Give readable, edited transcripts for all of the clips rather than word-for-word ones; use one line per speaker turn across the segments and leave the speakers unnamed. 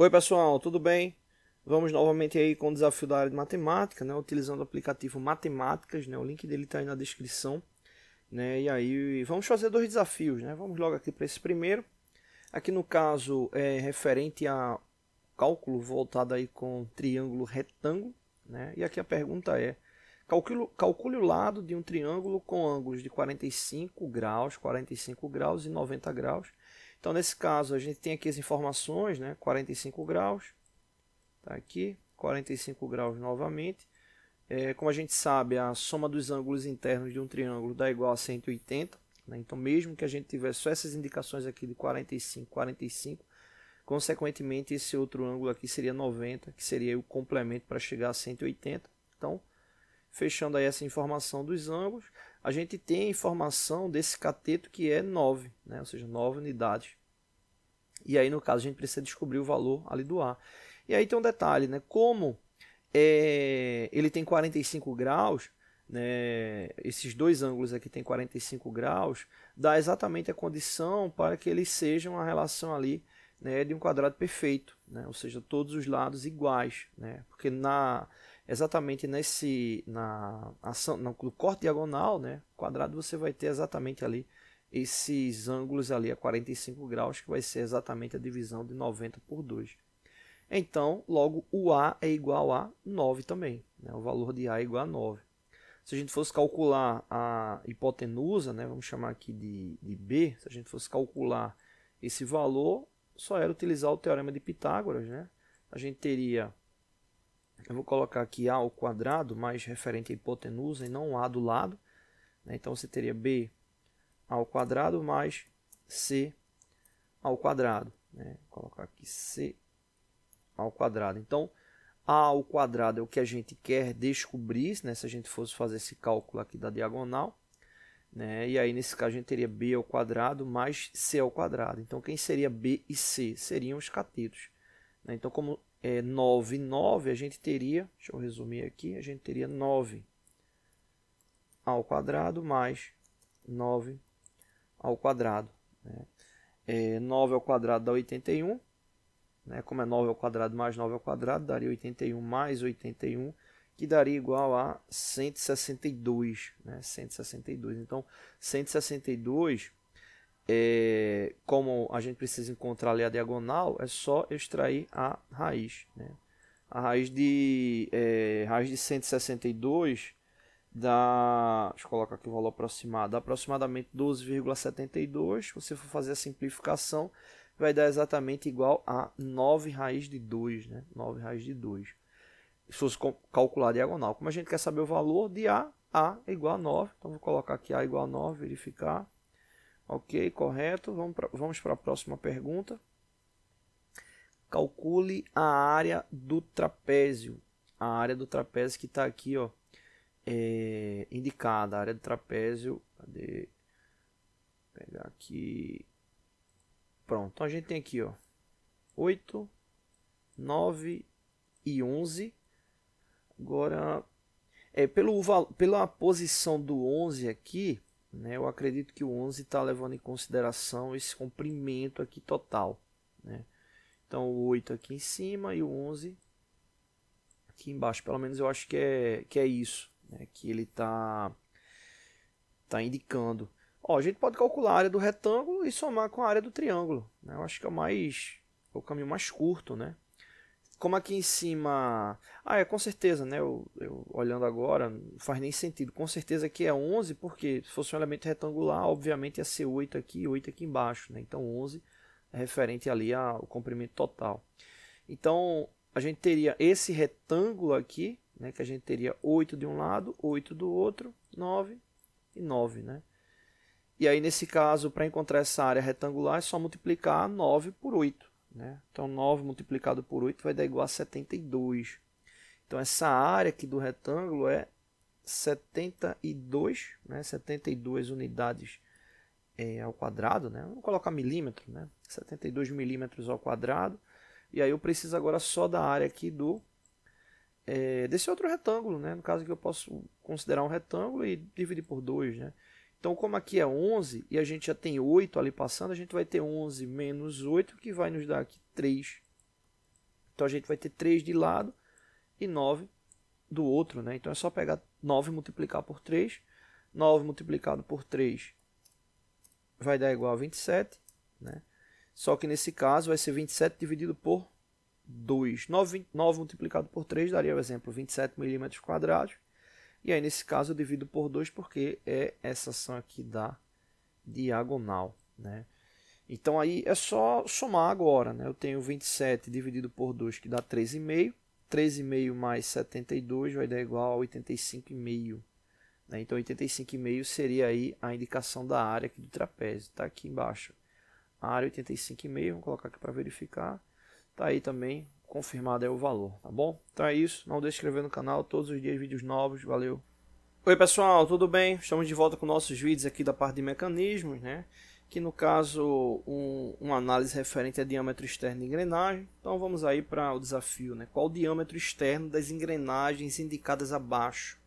Oi pessoal, tudo bem? Vamos novamente aí com o desafio da área de matemática, né? Utilizando o aplicativo Matemáticas, né? O link dele está aí na descrição, né? E aí vamos fazer dois desafios, né? Vamos logo aqui para esse primeiro. Aqui no caso é referente a cálculo voltado aí com triângulo retângulo, né? E aqui a pergunta é: calcule o lado de um triângulo com ângulos de 45 graus e 90 graus. Então, nesse caso, a gente tem aqui as informações, né? 45 graus, tá aqui, 45 graus novamente. Como a gente sabe, a soma dos ângulos internos de um triângulo dá igual a 180, né? Então, mesmo que a gente tivesse só essas indicações aqui de 45, 45, consequentemente, esse outro ângulo aqui seria 90, que seria o complemento para chegar a 180. Então, fechando aí essa informação dos ângulos, a gente tem a informação desse cateto que é 9, né? Ou seja, 9 unidades. E aí, no caso, a gente precisa descobrir o valor ali do A. E aí tem um detalhe, né? Como ele tem 45 graus, né? Esses dois ângulos aqui tem 45 graus, dá exatamente a condição para que eles sejam a relação ali, né, de um quadrado perfeito, né? Ou seja, todos os lados iguais, né? Porque exatamente no corte diagonal, né, quadrado, você vai ter exatamente ali esses ângulos ali a 45 graus, que vai ser exatamente a divisão de 90 por 2. Então, logo, o A é igual a 9 também, né? O valor de A é igual a 9. Se a gente fosse calcular a hipotenusa, né, vamos chamar aqui de B, se a gente fosse calcular esse valor, só era utilizar o teorema de Pitágoras, né? A gente teria, eu vou colocar aqui A ao quadrado, mais referente à hipotenusa e não A do lado, né? Então você teria B ao quadrado mais C ao quadrado, né? Vou colocar aqui C ao quadrado. Então, A ao quadrado é o que a gente quer descobrir, né? Se a gente fosse fazer esse cálculo aqui da diagonal, né? E aí, nesse caso, a gente teria B ao quadrado mais C ao quadrado. Então, quem seria B e C? Seriam os catetos, né? Então, como é 9 e 9, a gente teria, deixa eu resumir aqui, a gente teria 9 ao quadrado mais 9 ao quadrado, né? 9 ao quadrado dá 81, né? Como é 9 ao quadrado mais 9 ao quadrado, daria 81 mais 81, que daria igual a 162, né? 162. Então, 162, como a gente precisa encontrar ali a diagonal, é só extrair a raiz, né? A raiz de 162 dá, deixa eu colocar aqui o valor aproximado, dá aproximadamente 12,72. Se você for fazer a simplificação, vai dar exatamente igual a 9 raiz de 2, né? 9 raiz de 2. Se fosse calcular a diagonal. Como a gente quer saber o valor de A é igual a 9. Então, vou colocar aqui A igual a 9, verificar. Ok, correto. Vamos para a próxima pergunta. Calcule a área do trapézio. A área do trapézio que está aqui, ó, indicada. A área do trapézio. Cadê? Vou pegar aqui. Pronto. Então, a gente tem aqui, ó, 8, 9 e 11. Agora, pela posição do 11 aqui, né, eu acredito que o 11 está levando em consideração esse comprimento aqui total, né? Então, o 8 aqui em cima e o 11 aqui embaixo. Pelo menos eu acho que é isso, né, que ele está indicando. Ó, a gente pode calcular a área do retângulo e somar com a área do triângulo, né? Eu acho que é o caminho mais curto, né? Como aqui em cima... com certeza, né? Eu olhando agora, não faz nem sentido. Com certeza aqui é 11, porque se fosse um elemento retangular, obviamente ia ser 8 aqui e 8 aqui embaixo, né? Então 11 é referente ali ao comprimento total. Então a gente teria esse retângulo aqui, né? Que a gente teria 8 de um lado, 8 do outro, 9 e 9, né? E aí nesse caso, para encontrar essa área retangular, é só multiplicar 9 por 8. Né? Então, 9 multiplicado por 8 vai dar igual a 72. Então, essa área aqui do retângulo é 72, né? 72 unidades ao quadrado. Né? Vamos colocar milímetro, né? 72 milímetros ao quadrado. E aí eu preciso agora só da área aqui desse outro retângulo. Né? No caso aqui eu posso considerar um retângulo e dividir por 2. Né? Então, como aqui é 11 e a gente já tem 8 ali passando, a gente vai ter 11 menos 8, que vai nos dar aqui 3. Então a gente vai ter 3 de lado e 9 do outro, né? Então é só pegar 9 e multiplicar por 3. 9 multiplicado por 3 vai dar igual a 27, né? Só que nesse caso vai ser 27 dividido por 2. 9 multiplicado por 3 daria, por exemplo, 27 milímetros quadrados. E aí nesse caso eu divido por 2 porque é essa ação aqui da diagonal, né? Então aí é só somar agora, né? Eu tenho 27 dividido por 2 que dá 13,5. 13,5 mais 72 vai dar igual a 85,5. Né? Então 85,5 seria aí a indicação da área aqui do trapézio. Está aqui embaixo. A área 85,5, vamos colocar aqui para verificar. Está aí também confirmado é o valor, tá bom? Então é isso. Não deixe de se inscrever no canal. Todos os dias vídeos novos. Valeu! Oi pessoal, tudo bem? Estamos de volta com nossos vídeos aqui da parte de mecanismos, né? Que no caso uma análise referente a diâmetro externo de engrenagem. Então vamos aí para o desafio, né? Qual o diâmetro externo das engrenagens indicadas abaixo?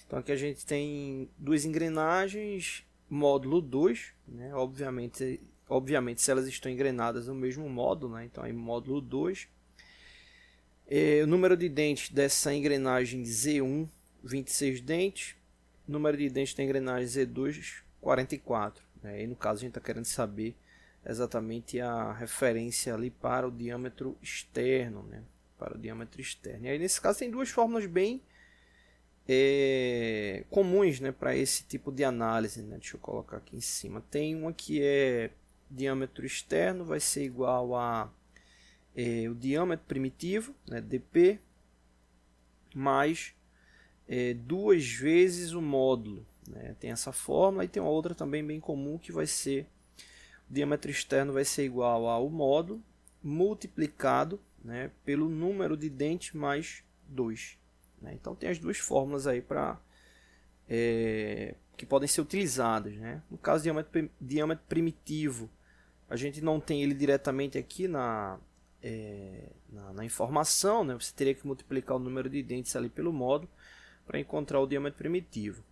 Então aqui a gente tem duas engrenagens, módulo 2, né? Obviamente se elas estão engrenadas no mesmo módulo, né? Então aí módulo 2. O número de dentes dessa engrenagem Z1, 26 dentes. Número de dentes da engrenagem Z2, 44. Né? E no caso a gente está querendo saber exatamente a referência ali para o diâmetro externo, né? Para o diâmetro externo. E aí nesse caso tem duas fórmulas bem comuns, né, para esse tipo de análise, né? Deixa eu colocar aqui em cima. Tem uma que é diâmetro externo vai ser igual a o diâmetro primitivo, né, dp, mais 2 vezes o módulo, né? Tem essa fórmula e tem uma outra também bem comum que vai ser o diâmetro externo vai ser igual ao módulo multiplicado, né, pelo número de dentes mais 2. Né? Então tem as duas fórmulas aí para que podem ser utilizadas. Né? No caso do diâmetro primitivo, a gente não tem ele diretamente aqui na informação, né? Você teria que multiplicar o número de dentes ali pelo módulo para encontrar o diâmetro primitivo.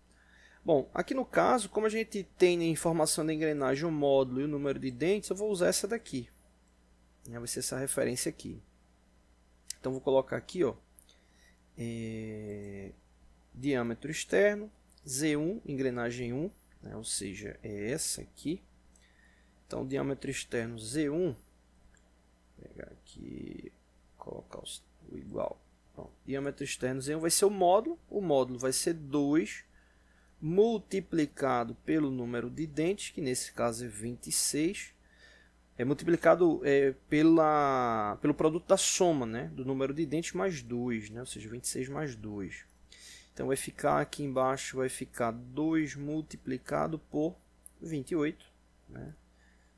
Bom, aqui no caso, como a gente tem na informação da engrenagem o módulo e o número de dentes, eu vou usar essa daqui. Vai ser essa referência aqui. Então vou colocar aqui, ó, diâmetro externo, Z1, engrenagem 1, né? Ou seja, é essa aqui. Então diâmetro externo Z1, vou pegar aqui, colocar o igual. Pronto. Diâmetro externo Z1 vai ser o módulo vai ser 2 multiplicado pelo número de dentes, que nesse caso é 26, multiplicado pelo produto da soma, né, do número de dentes mais 2, né, ou seja, 26 mais 2. Então vai ficar aqui embaixo, vai ficar 2 multiplicado por 28, né,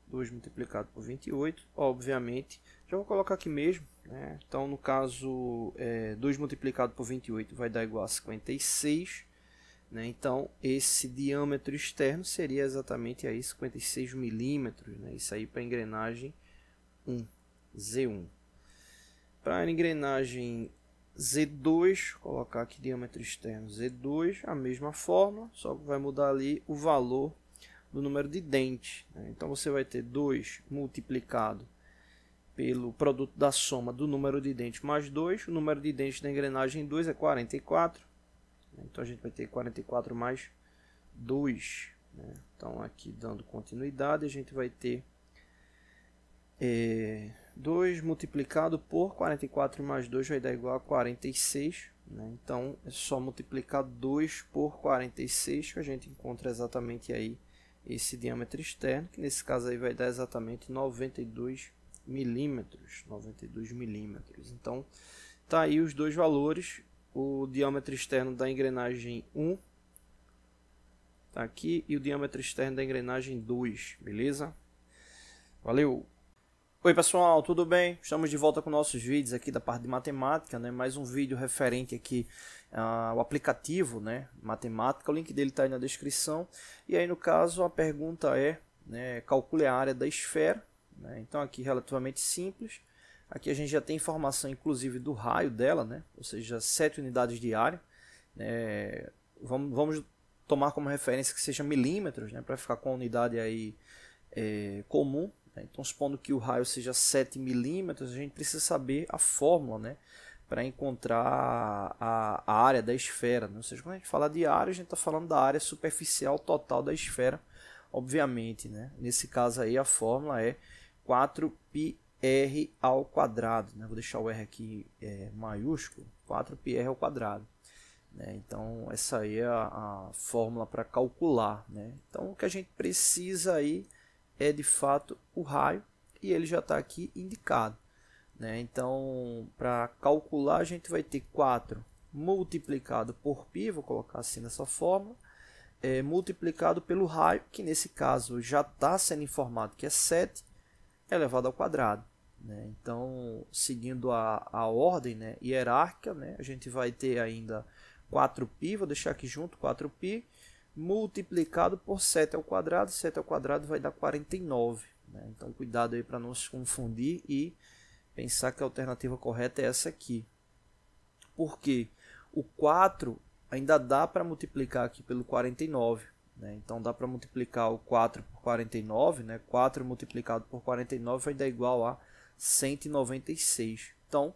2 multiplicado por 28, obviamente, já vou colocar aqui mesmo, né, então no caso 2 multiplicado por 28 vai dar igual a 56, né? Então esse diâmetro externo seria exatamente aí 56 milímetros, né? Isso aí para a engrenagem 1, Z1. Para a engrenagem Z2, colocar aqui diâmetro externo Z2, a mesma fórmula, só que vai mudar ali o valor do número de dentes, né? Então você vai ter 2 multiplicado pelo produto da soma do número de dentes mais 2, o número de dentes da engrenagem 2 é 44, então a gente vai ter 44 mais 2, né? Então aqui dando continuidade a gente vai ter 2 multiplicado por 44 mais 2 vai dar igual a 46, né? Então é só multiplicar 2 por 46 que a gente encontra exatamente aí esse diâmetro externo, que nesse caso aí vai dar exatamente 92 milímetros. Então tá aí os dois valores. O diâmetro externo da engrenagem 1 tá aqui e o diâmetro externo da engrenagem 2, beleza? Valeu! Oi pessoal, tudo bem? Estamos de volta com nossos vídeos aqui da parte de matemática, né? Mais um vídeo referente aqui ao aplicativo, né? Matemática, o link dele está aí na descrição. E aí no caso a pergunta né, calcule a área da esfera, né? Então aqui relativamente simples. Aqui a gente já tem informação, inclusive, do raio dela, né? Ou seja, 7 unidades de área. Vamos tomar como referência que seja milímetros, né? Para ficar com a unidade aí comum. né? Então, supondo que o raio seja 7 milímetros, a gente precisa saber a fórmula, né, para encontrar a área da esfera, né? Ou seja, quando a gente fala de área, a gente está falando da área superficial total da esfera, obviamente, né? Nesse caso aí, a fórmula é 4πr ao quadrado, né? Vou deixar o r aqui maiúsculo, 4πr ao quadrado. Né? Então, essa aí é a fórmula para calcular. Né? Então, o que a gente precisa aí é, de fato, o raio, e ele já está aqui indicado. Né? Então, para calcular, a gente vai ter 4 multiplicado por π, vou colocar assim nessa fórmula, multiplicado pelo raio, que nesse caso já está sendo informado que é 7 elevado ao quadrado. Né? Então, seguindo a ordem, né, hierárquica, né, a gente vai ter ainda 4π, vou deixar aqui junto, 4π, multiplicado por 7 ao quadrado vai dar 49. Né? Então, cuidado aí para não se confundir e pensar que a alternativa correta é essa aqui. Por quê? O 4 ainda dá para multiplicar aqui pelo 49. Né? Então, dá para multiplicar o 4 por 49. Né? 4 multiplicado por 49 vai dar igual a 196. Então,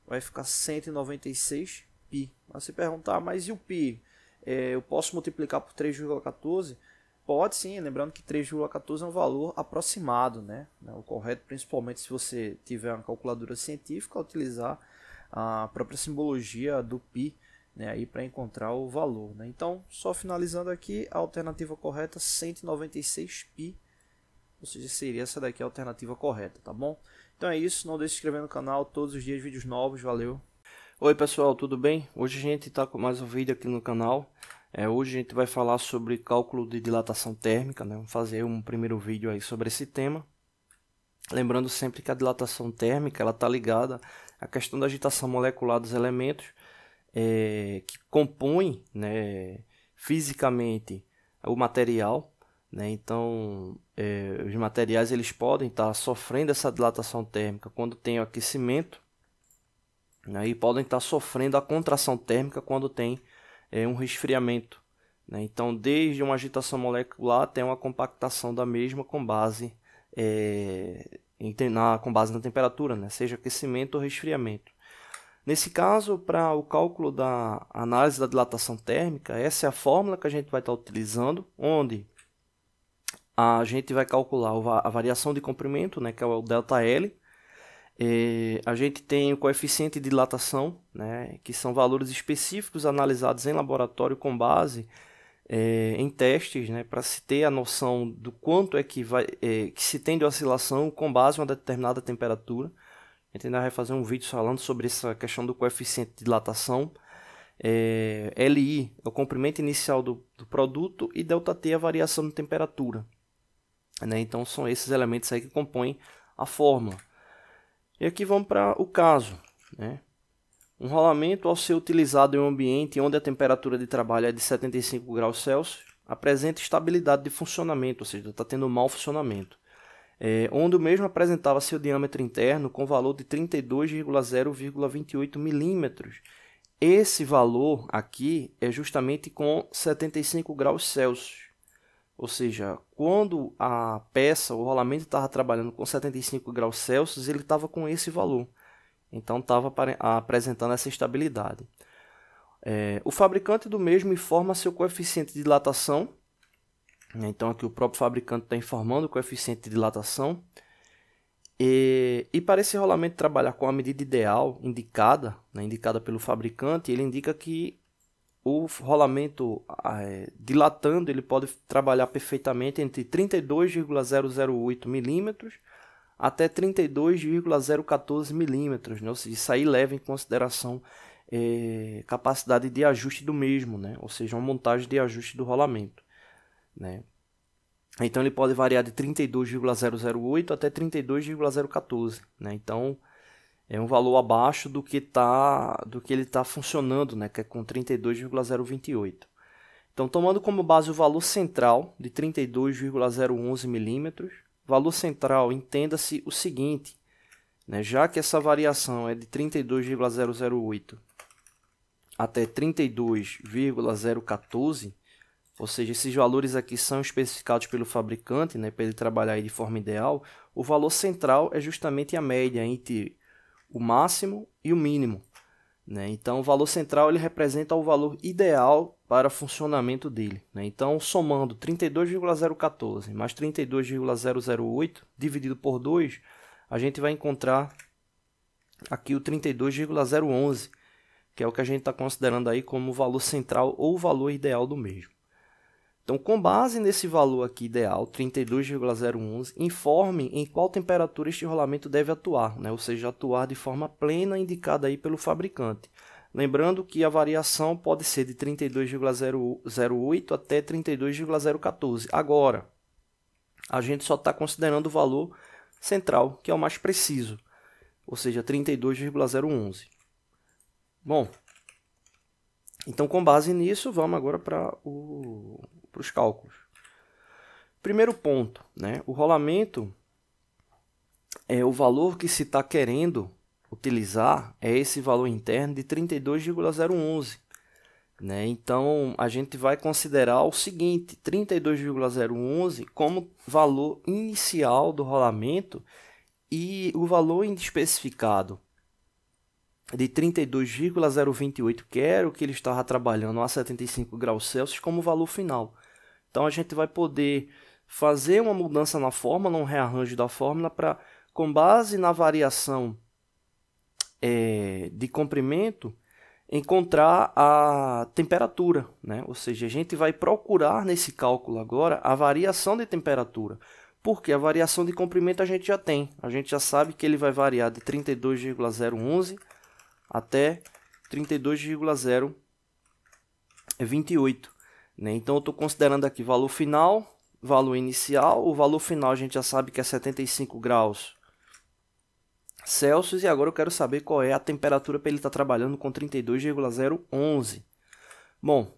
vai ficar 196π. Mas se perguntar, mas e o π? Eu posso multiplicar por 3,14? Pode sim, lembrando que 3,14 é um valor aproximado, né? O correto, principalmente se você tiver uma calculadora científica, é utilizar a própria simbologia do π, né, aí para encontrar o valor. Né? Então, só finalizando aqui, a alternativa correta 196π, ou seja, seria essa daqui a alternativa correta, tá bom? Então é isso, não deixe de se inscrever no canal, todos os dias vídeos novos, valeu!
Oi pessoal, tudo bem? Hoje a gente está com mais um vídeo aqui no canal. Hoje a gente vai falar sobre cálculo de dilatação térmica, né? Vamos fazer um primeiro vídeo aí sobre esse tema. Lembrando sempre que a dilatação térmica ela está ligada à questão da agitação molecular dos elementos que compõem, né, fisicamente o material. Né? Então, os materiais eles podem estar sofrendo essa dilatação térmica quando tem o aquecimento, né? E podem estar sofrendo a contração térmica quando tem um resfriamento. Né? Então, desde uma agitação molecular até uma compactação da mesma com base na temperatura, né? Seja aquecimento ou resfriamento. Nesse caso, para o cálculo da análise da dilatação térmica, essa é a fórmula que a gente vai estar utilizando, onde a gente vai calcular a variação de comprimento, né, que é o ΔL. A gente tem o coeficiente de dilatação, né, que são valores específicos analisados em laboratório com base em testes, né, para se ter a noção do quanto é que se tem de oscilação com base em uma determinada temperatura. A gente ainda vai fazer um vídeo falando sobre essa questão do coeficiente de dilatação. LI é o comprimento inicial do produto e ΔT é a variação de temperatura. Né? Então são esses elementos aí que compõem a fórmula. E aqui vamos para o caso. Né? Um rolamento, ao ser utilizado em um ambiente onde a temperatura de trabalho é de 75 graus Celsius, apresenta estabilidade de funcionamento, ou seja, está tendo um mau funcionamento. Onde o mesmo apresentava seu diâmetro interno com valor de 32,0,28 milímetros. Esse valor aqui é justamente com 75 graus Celsius. Ou seja, quando a peça, o rolamento estava trabalhando com 75 graus Celsius, ele estava com esse valor. Então, estava apresentando essa estabilidade. O fabricante do mesmo informa seu coeficiente de dilatação. Então, aqui o próprio fabricante está informando o coeficiente de dilatação. E para esse rolamento trabalhar com a medida ideal indicada, né, indicada pelo fabricante, ele indica que o rolamento dilatando ele pode trabalhar perfeitamente entre 32,008 milímetros até 32,014 milímetros. Né? Ou seja, isso aí leva em consideração capacidade de ajuste do mesmo, né? Ou seja, uma montagem de ajuste do rolamento. Né? Então ele pode variar de 32,008 até 32,014. Né? Então é um valor abaixo do que ele está funcionando, né? Que é com 32,028. Então, tomando como base o valor central de 32,011 milímetros, valor central, entenda-se o seguinte, né? Já que essa variação é de 32,008 até 32,014, ou seja, esses valores aqui são especificados pelo fabricante, né, para ele trabalhar aí de forma ideal, o valor central é justamente a média entre o máximo e o mínimo, né? Então, o valor central ele representa o valor ideal para funcionamento dele, né? Então, somando 32,014 mais 32,008 dividido por 2, a gente vai encontrar aqui o 32,011, que é o que a gente está considerando aí como o valor central ou o valor ideal do mesmo. Então, com base nesse valor aqui ideal, 32,011, informe em qual temperatura este rolamento deve atuar, né? Ou seja, atuar de forma plena indicada aí pelo fabricante. Lembrando que a variação pode ser de 32,008 até 32,014. Agora, a gente só está considerando o valor central, que é o mais preciso, ou seja, 32,011. Bom, então com base nisso, vamos agora para os cálculos. Primeiro ponto, né? O rolamento é o valor que se está querendo utilizar, é esse valor interno de 32,011. Né? Então, a gente vai considerar o seguinte, 32,011 como valor inicial do rolamento e o valor especificado de 32,028, que era o que ele estava trabalhando a 75 graus Celsius, como valor final. Então, a gente vai poder fazer uma mudança na fórmula, um rearranjo da fórmula, para, com base na variação de comprimento, encontrar a temperatura, né? Ou seja, a gente vai procurar nesse cálculo agora a variação de temperatura, porque a variação de comprimento a gente já tem. A gente já sabe que ele vai variar de 32,011 até 32,028. Né? Então, eu estou considerando aqui valor final, valor inicial. O valor final a gente já sabe que é 75 graus Celsius. E agora eu quero saber qual é a temperatura para ele estar trabalhando com 32,011. Bom,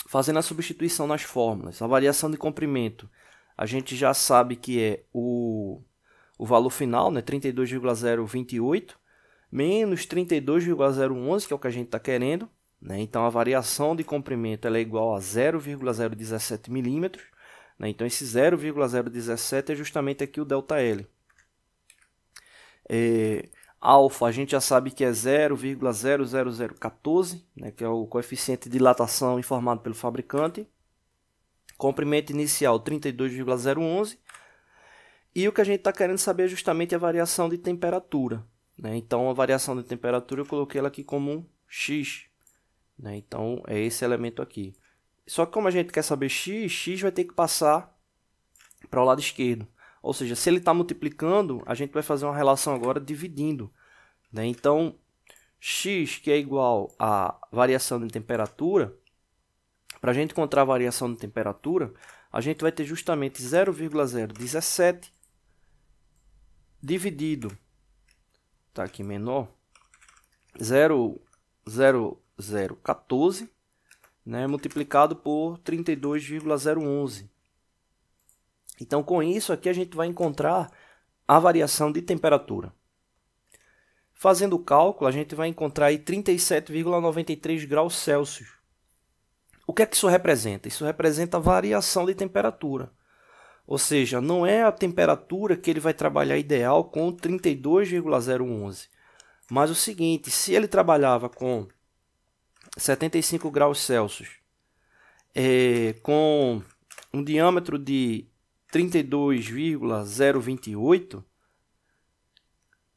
fazendo a substituição nas fórmulas, a variação de comprimento, a gente já sabe que é o valor final, né? 32,028. Menos 32,011, que é o que a gente está querendo, né? Então, a variação de comprimento ela é igual a 0,017 milímetros, né? Então, esse 0,017 é justamente aqui o ΔL. Alfa, a gente já sabe que é 0,00014, né? Que é o coeficiente de dilatação informado pelo fabricante. Comprimento inicial, 32,011. E o que a gente está querendo saber é justamente a variação de temperatura. Né? Então, a variação de temperatura eu coloquei ela aqui como um x. Né? Então, é esse elemento aqui. Só que como a gente quer saber x vai ter que passar para o lado esquerdo. Ou seja, se ele está multiplicando, a gente vai fazer uma relação agora dividindo. Né? Então, x que é igual à variação de temperatura, para a gente encontrar a variação de temperatura, a gente vai ter justamente 0,017 dividido, tá aqui menor, 0,0014, né, multiplicado por 32,011. Então, com isso aqui a gente vai encontrar a variação de temperatura. Fazendo o cálculo, a gente vai encontrar aí 37,93 graus Celsius. O que é que isso representa? Isso representa a variação de temperatura. Ou seja, não é a temperatura que ele vai trabalhar ideal com 32,011. Mas o seguinte, se ele trabalhava com 75 graus Celsius, com um diâmetro de 32,028,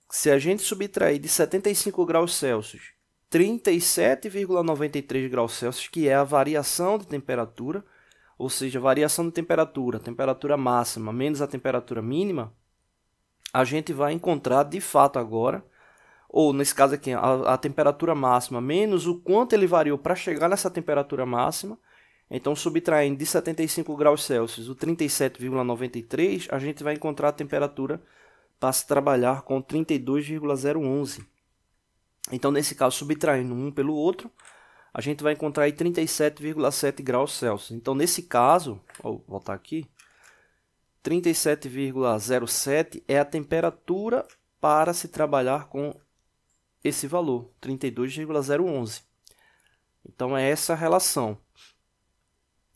se a gente subtrair de 75 graus Celsius 37,93 graus Celsius, que é a variação de temperatura, ou seja, a variação de temperatura máxima menos a temperatura mínima, a gente vai encontrar de fato agora, ou nesse caso aqui, a temperatura máxima menos o quanto ele variou para chegar nessa temperatura máxima. Então, subtraindo de 75 graus Celsius o 37,93, a gente vai encontrar a temperatura para se trabalhar com 32,011. Então, nesse caso, subtraindo um pelo outro, a gente vai encontrar aí 37,7 graus Celsius. Então, nesse caso, vou voltar aqui, 37,07 é a temperatura para se trabalhar com esse valor, 32,011. Então, é essa a relação.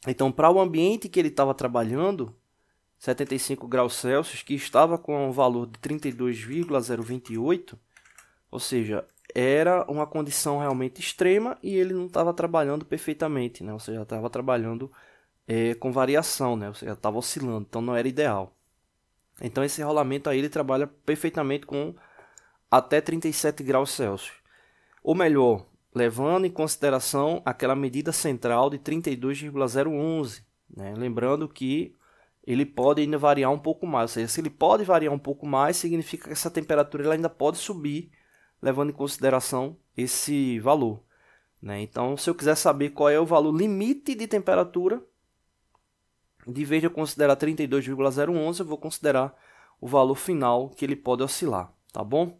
Então, para o ambiente que ele estava trabalhando, 75 graus Celsius, que estava com um valor de 32,028, ou seja, era uma condição realmente extrema e ele não estava trabalhando perfeitamente, né? Ou seja, estava trabalhando com variação, né? Ou seja, estava oscilando, então não era ideal. Então esse rolamento aí ele trabalha perfeitamente com até 37 graus Celsius. Ou melhor, levando em consideração aquela medida central de 32,011, né? Lembrando que ele pode ainda variar um pouco mais. Ou seja, se ele pode variar um pouco mais, significa que essa temperatura ela ainda pode subir, levando em consideração esse valor, né? Então, se eu quiser saber qual é o valor limite de temperatura, de vez de eu considerar 32,011, eu vou considerar o valor final que ele pode oscilar, tá bom?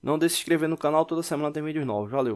Não deixe de se inscrever no canal, toda semana tem vídeos novos. Valeu!